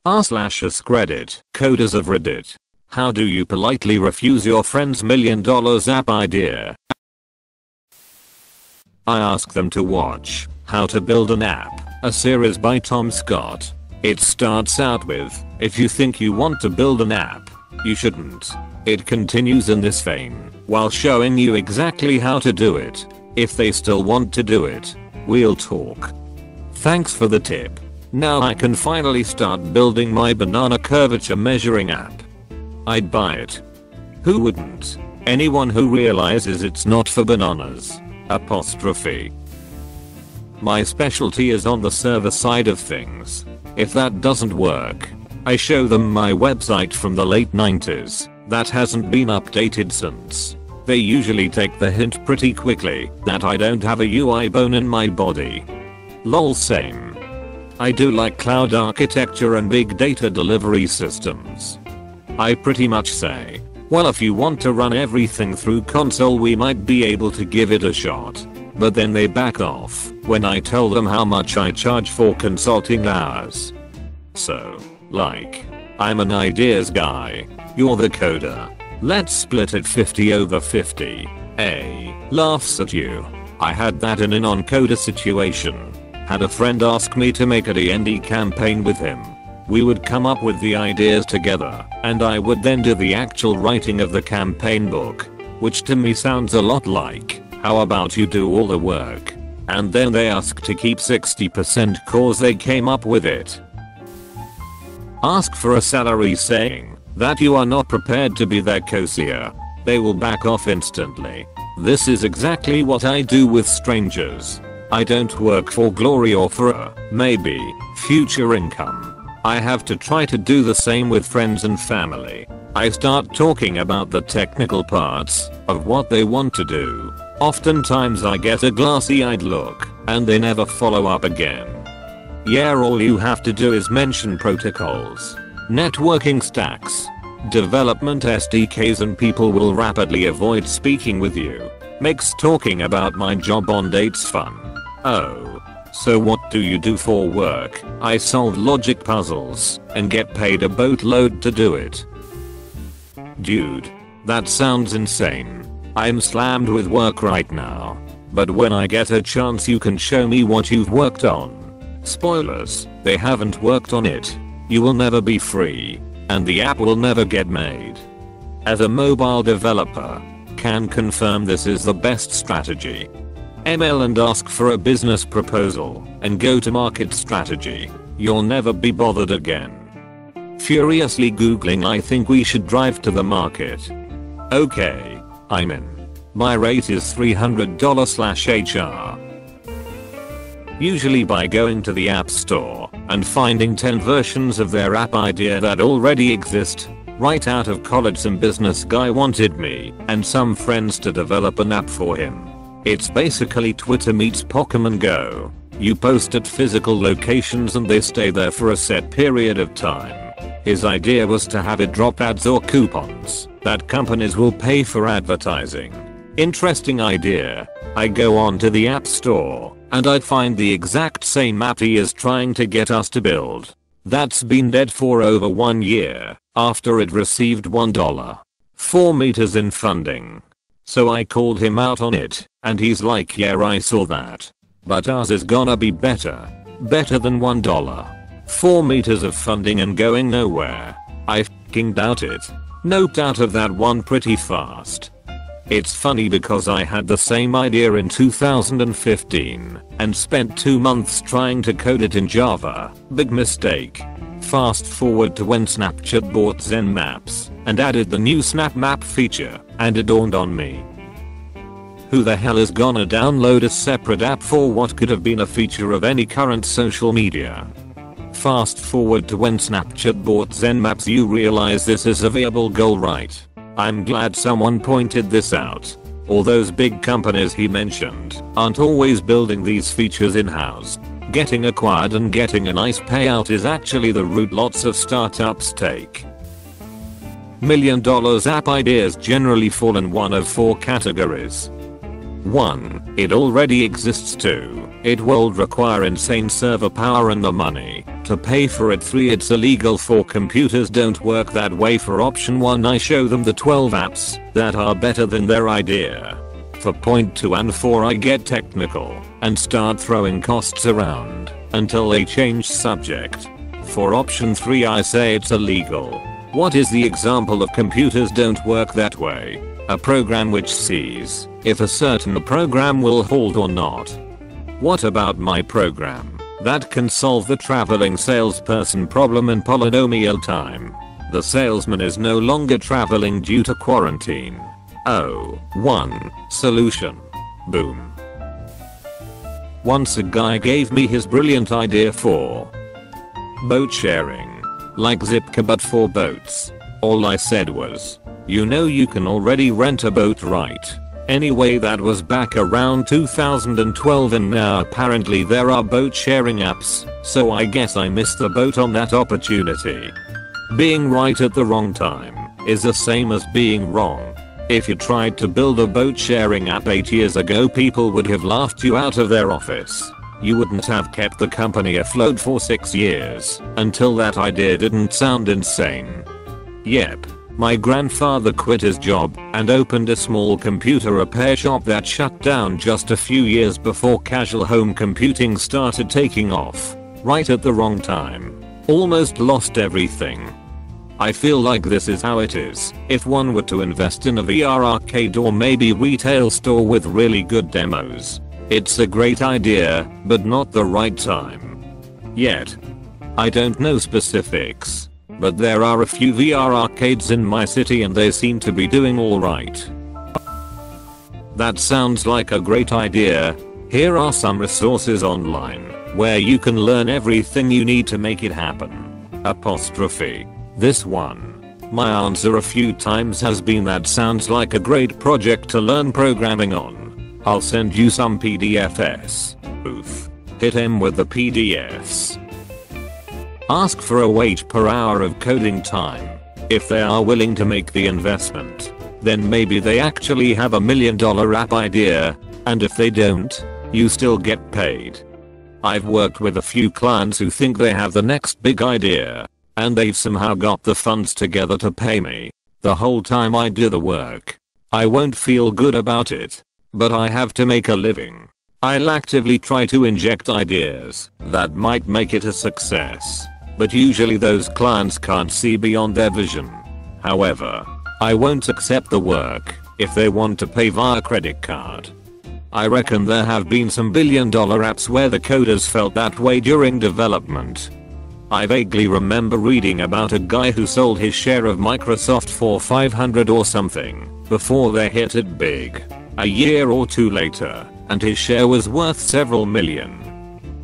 r/AskReddit. Coders of Reddit. How do you politely refuse your friend's $1 million app idea? I ask them to watch How to Build an App, a series by Tom Scott. It starts out with, if you think you want to build an app, you shouldn't. It continues in this vein, while showing you exactly how to do it. If they still want to do it, we'll talk. Thanks for the tip. Now I can finally start building my banana curvature measuring app. I'd buy it. Who wouldn't? Anyone who realizes it's not for bananas. Apostrophe. My specialty is on the server side of things. If that doesn't work, I show them my website from the late 90s that hasn't been updated since. They usually take the hint pretty quickly that I don't have a UI bone in my body. Lol, same. I do like cloud architecture and big data delivery systems. I pretty much say, well, if you want to run everything through console, we might be able to give it a shot. But then they back off when I tell them how much I charge for consulting hours. So, like, I'm an ideas guy, you're the coder. Let's split it 50/50. A laughs at you. I had that in an on-coder situation. Had a friend ask me to make a D&D campaign with him. We would come up with the ideas together, and I would then do the actual writing of the campaign book, which to me sounds a lot like, how about you do all the work, and then they ask to keep 60% cause they came up with it. Ask for a salary saying that you are not prepared to be their co-seer. They will back off instantly. This is exactly what I do with strangers. I don't work for glory or for a, maybe, future income. I have to try to do the same with friends and family. I start talking about the technical parts of what they want to do. Oftentimes I get a glassy-eyed look, and they never follow up again. Yeah, all you have to do is mention protocols, networking stacks, development SDKs, and people will rapidly avoid speaking with you. Makes talking about my job on dates fun. Oh. So what do you do for work? I solve logic puzzles and get paid a boatload to do it. Dude. That sounds insane. I'm slammed with work right now. But when I get a chance, you can show me what you've worked on. Spoilers, they haven't worked on it. You will never be free. And the app will never get made. As a mobile developer, can confirm this is the best strategy. ML and ask for a business proposal and go to market strategy. You'll never be bothered again. Furiously googling, I think we should drive to the market. Okay, I'm in. My rate is $300/HR. Usually by going to the App Store and finding 10 versions of their app idea that already exist. Right out of college, some business guy wanted me and some friends to develop an app for him. It's basically Twitter meets Pokemon Go. You post at physical locations and they stay there for a set period of time. His idea was to have it drop ads or coupons that companies will pay for advertising. Interesting idea. I go on to the App Store and I find the exact same app he is trying to get us to build. That's been dead for over 1 year after it received $1.4 meters in funding. So I called him out on it, and he's like, yeah, I saw that. But ours is gonna be better. Better than $1.4 meters of funding and going nowhere. I f***ing doubt it. Noped out of that one pretty fast. It's funny because I had the same idea in 2015 and spent 2 months trying to code it in Java. Big mistake. Fast forward to when Snapchat bought Zen Maps and added the new Snap Map feature, and it dawned on me. Who the hell is gonna download a separate app for what could have been a feature of any current social media? Fast forward to when Snapchat bought Zen Maps, you realize this is a viable goal, right? I'm glad someone pointed this out. All those big companies he mentioned aren't always building these features in-house. Getting acquired and getting a nice payout is actually the route lots of startups take. $1 million app ideas generally fall in one of 4 categories. 1. It already exists. 2. It would require insane server power and the money to pay for it. 3. It's illegal for computers don't work that way. For option 1, I show them the 12 apps that are better than their idea. For point 2 and 4, I get technical and start throwing costs around until they change subject. For option 3, I say it's illegal. What is the example of computers don't work that way? A program which sees if a certain program will halt or not. What about my program that can solve the traveling salesperson problem in polynomial time? The salesman is no longer traveling due to quarantine. Oh, 1. Solution. Boom. Once a guy gave me his brilliant idea for boat sharing. Like Zipcar but for boats. All I said was, you know you can already rent a boat, right? Anyway, that was back around 2012 and now apparently there are boat sharing apps, so I guess I missed the boat on that opportunity. Being right at the wrong time is the same as being wrong. If you tried to build a boat sharing app 8 years ago, people would have laughed you out of their office. You wouldn't have kept the company afloat for 6 years until that idea didn't sound insane. Yep. My grandfather quit his job and opened a small computer repair shop that shut down just a few years before casual home computing started taking off. Right at the wrong time. Almost lost everything. I feel like this is how it is if one were to invest in a VR arcade or maybe retail store with really good demos. It's a great idea, but not the right time. Yet. I don't know specifics. But there are a few VR arcades in my city and they seem to be doing alright. That sounds like a great idea. Here are some resources online where you can learn everything you need to make it happen. Apostrophe. This one. My answer a few times has been that sounds like a great project to learn programming on. I'll send you some PDFs. Oof. Hit him with the PDFs. Ask for a wage per hour of coding time. If they are willing to make the investment, then maybe they actually have $1 million app idea, and if they don't, you still get paid. I've worked with a few clients who think they have the next big idea, and they've somehow got the funds together to pay me the whole time I do the work. I won't feel good about it, but I have to make a living. I'll actively try to inject ideas that might make it a success. But usually those clients can't see beyond their vision. However, I won't accept the work if they want to pay via credit card. I reckon there have been some billion-dollar apps where the coders felt that way during development. I vaguely remember reading about a guy who sold his share of Microsoft for $500 or something before they hit it big. A year or two later, and his share was worth several million.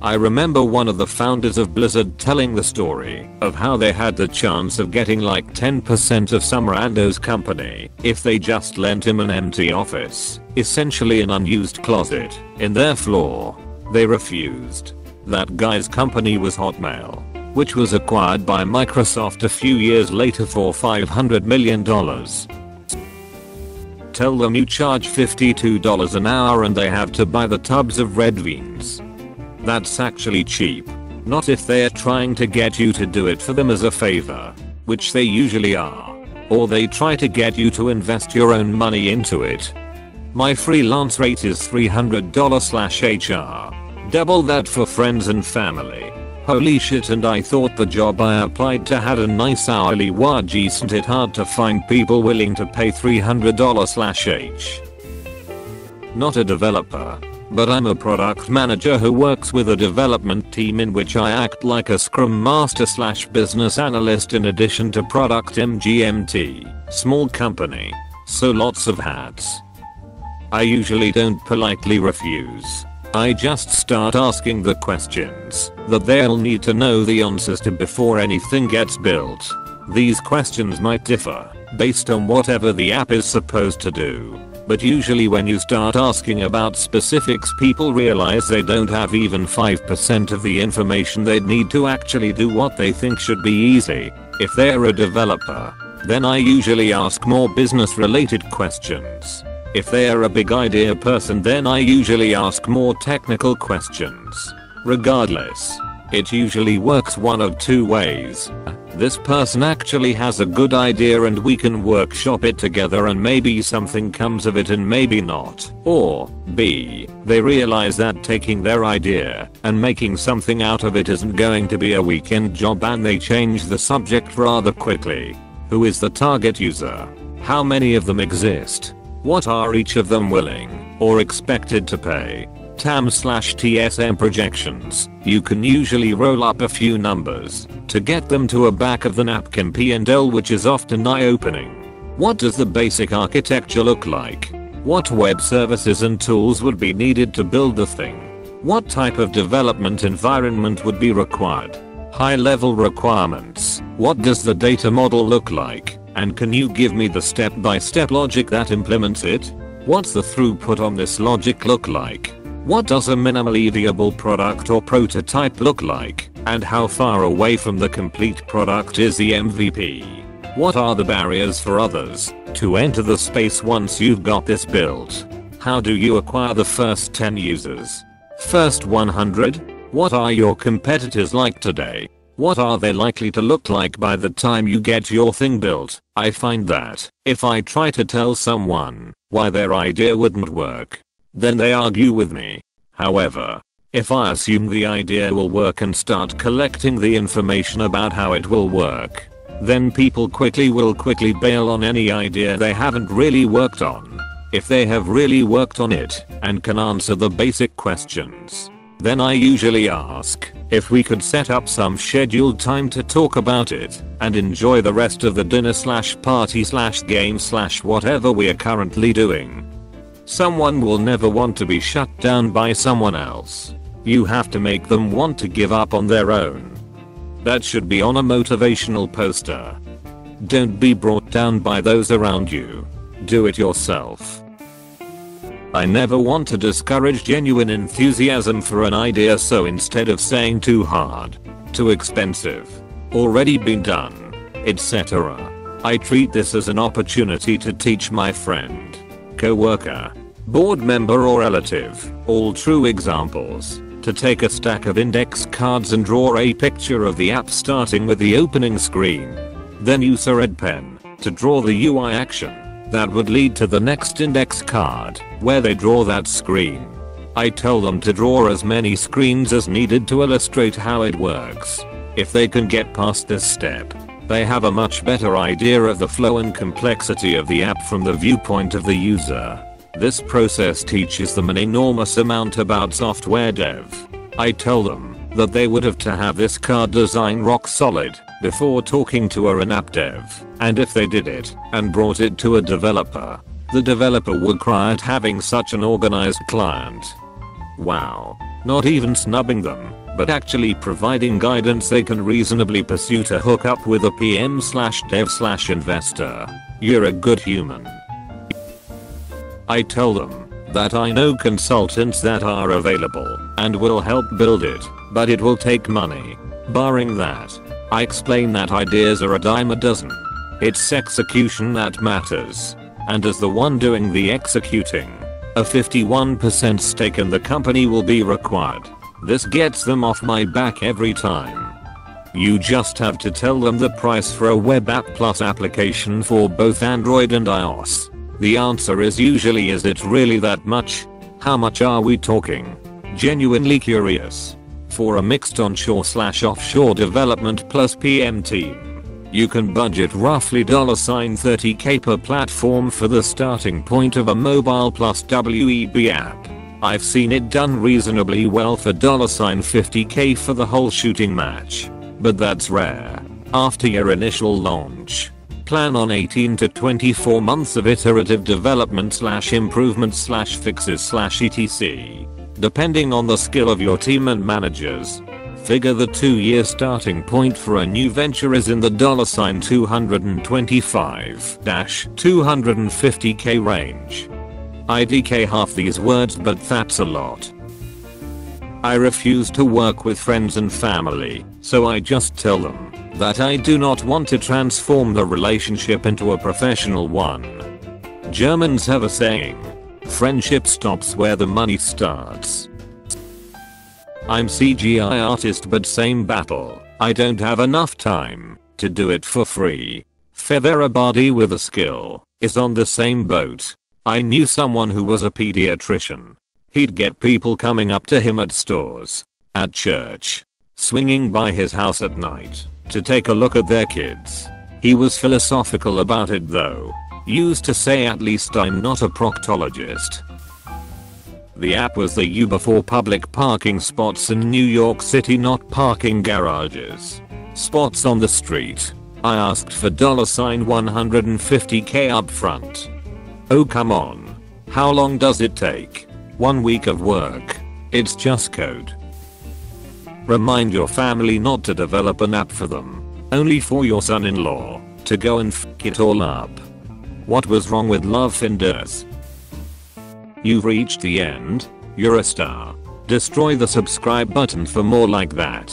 I remember one of the founders of Blizzard telling the story of how they had the chance of getting like 10% of some rando's company if they just lent him an empty office, essentially an unused closet, in their floor. They refused. That guy's company was Hotmail, which was acquired by Microsoft a few years later for $500 million. Tell them you charge $52 an hour and they have to buy the tubs of red beans. That's actually cheap. Not if they're trying to get you to do it for them as a favor, which they usually are. Or they try to get you to invest your own money into it. My freelance rate is $300/HR. Double that for friends and family. Holy shit, and I thought the job I applied to had a nice hourly wage. Isn't it hard to find people willing to pay $300/H? Not a developer, but I'm a product manager who works with a development team in which I act like a scrum master / business analyst in addition to product MGMT. Small company, so lots of hats. I usually don't politely refuse. I just start asking the questions that they'll need to know the answers to before anything gets built. These questions might differ based on whatever the app is supposed to do. But usually when you start asking about specifics, people realize they don't have even 5% of the information they'd need to actually do what they think should be easy. If they're a developer, then I usually ask more business related questions. If they are a big idea person, then I usually ask more technical questions. Regardless, it usually works one of two ways. This person actually has a good idea and we can workshop it together and maybe something comes of it and maybe not. Or B, they realize that taking their idea and making something out of it isn't going to be a weekend job and they change the subject rather quickly. Who is the target user? How many of them exist? What are each of them willing or expected to pay? TAM/TSM projections. You can usually roll up a few numbers to get them to a back of the napkin P&L, which is often eye-opening. What does the basic architecture look like? What web services and tools would be needed to build the thing? What type of development environment would be required? High-level requirements. What does the data model look like? And can you give me the step-by-step logic that implements it? What's the throughput on this logic look like? What does a minimally viable product or prototype look like? And how far away from the complete product is the MVP? What are the barriers for others to enter the space once you've got this built? How do you acquire the first 10 users? First 100? What are your competitors like today? What are they likely to look like by the time you get your thing built? I find that if I try to tell someone why their idea wouldn't work, then they argue with me. However, if I assume the idea will work and start collecting the information about how it will work, then people will quickly bail on any idea they haven't really worked on. If they have really worked on it and can answer the basic questions, then I usually ask if we could set up some scheduled time to talk about it and enjoy the rest of the dinner/party/game/whatever we are currently doing. Someone will never want to be shut down by someone else. You have to make them want to give up on their own. That should be on a motivational poster. Don't be brought down by those around you. Do it yourself. I never want to discourage genuine enthusiasm for an idea, so instead of saying too hard, too expensive, already been done, etc., I treat this as an opportunity to teach my friend, co-worker, board member or relative, all true examples, to take a stack of index cards and draw a picture of the app starting with the opening screen. Then use a red pen to draw the UI action that would lead to the next index card, where they draw that screen. I tell them to draw as many screens as needed to illustrate how it works. If they can get past this step, they have a much better idea of the flow and complexity of the app from the viewpoint of the user. This process teaches them an enormous amount about software dev. I tell them that they would have to have this card design rock solid before talking to an app dev, and if they did it and brought it to a developer, the developer would cry at having such an organized client. Wow. Not even snubbing them, but actually providing guidance they can reasonably pursue to hook up with a PM/dev/investor. You're a good human. I tell them that I know consultants that are available and will help build it, but it will take money. Barring that, I explain that ideas are a dime a dozen. It's execution that matters. And as the one doing the executing, a 51% stake in the company will be required. This gets them off my back every time. You just have to tell them the price for a web app plus application for both Android and iOS. The answer is usually, is it really that much? How much are we talking? Genuinely curious. For a mixed onshore/offshore development plus PM team, you can budget roughly $30K per platform for the starting point of a mobile plus WEB app. I've seen it done reasonably well for $50K for the whole shooting match. But that's rare. After your initial launch, plan on 18 to 24 months of iterative development/improvements/fixes/etc. Depending on the skill of your team and managers. Figure the 2-year starting point for a new venture is in the $225-250K range. IDK half these words, but that's a lot. I refuse to work with friends and family, so I just tell them that I do not want to transform the relationship into a professional one. Germans have a saying. Friendship stops where the money starts. I'm CGI artist but same battle. I don't have enough time to do it for free. Everybody with a skill is on the same boat. I knew someone who was a pediatrician. He'd get people coming up to him at stores, at church, swinging by his house at night to take a look at their kids. He was philosophical about it though. Used to say, at least I'm not a proctologist. The app was the Uber for public parking spots in New York City, not parking garages. Spots on the street. I asked for $150K up front. Oh come on. How long does it take? 1 week of work. It's just code. Remind your family not to develop an app for them. Only for your son-in-law to go and f*** it all up. What was wrong with love finders? You've reached the end. You're a star. Destroy the subscribe button for more like that.